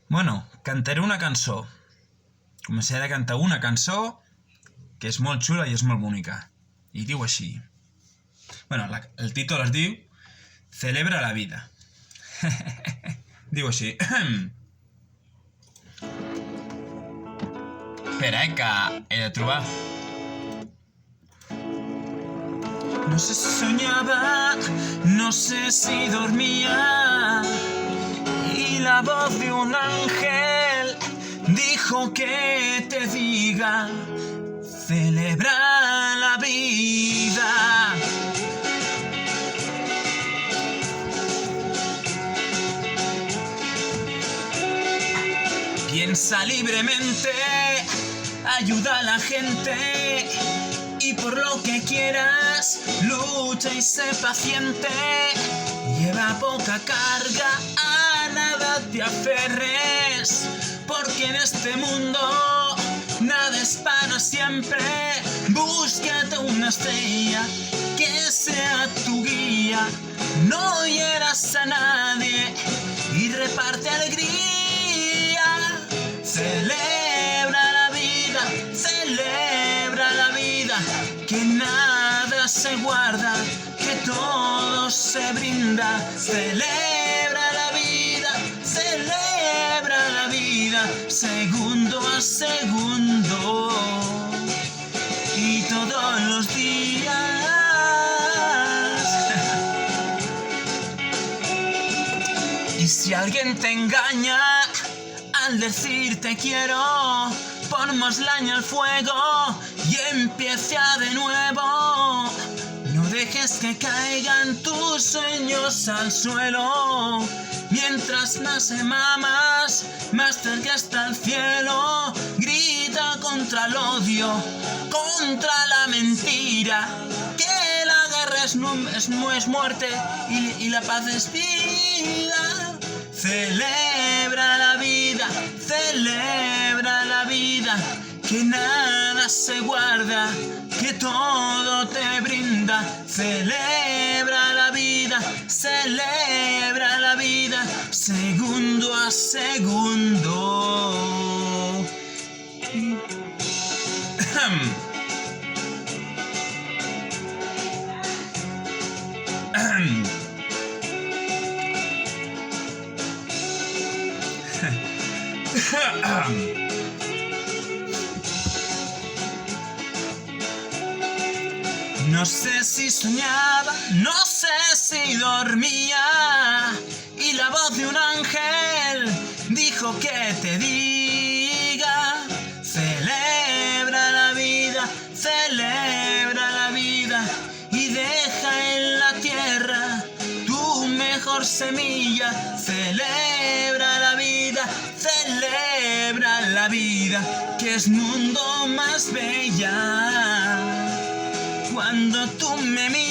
Bueno, cantaré una cançó. Començaré a cantar una cançó que és molt xula i és molt bonica. I diu així. Bueno, el títol es diu Celebra la vida. Diu així. Espera, que he de trobar. No sé si soñaba, no sé si dormía, y la voz de un ángel dijo que te diga, celebra la vida. Piensa libremente, ayuda a la gente, y por lo que quieras, lucha y sé paciente. Lleva poca carga, a nada te aferres, porque en este mundo nada es para siempre. Búscate una estrella que sea tu guía, no hieras a nadie y reparte alegría. Celebra la vida, celebra la vida, que nada se guarda, que todo se brinda. Celebra la vida, celebra la vida, segundo a segundo y todos los días. Y si alguien te engaña al decir te quiero, pon más leña al fuego y empieza de nuevo. No dejes que caigan tus sueños al suelo. Mientras más mamas, más cerca está el cielo. Grita contra el odio, contra la mentira, que la guerra no es muerte y la paz es vida. Celebra la vida, celebra la vida, que nada se guarda, que todo te brinda. Celebra la vida, segundo a segundo. No sé si soñaba, no sé si dormía, y la voz de un ángel dijo que te diga, celebra la vida, y deja en la tierra tu mejor semilla. Celebra la vida, que es mundo más bella. Cuando tú me miras,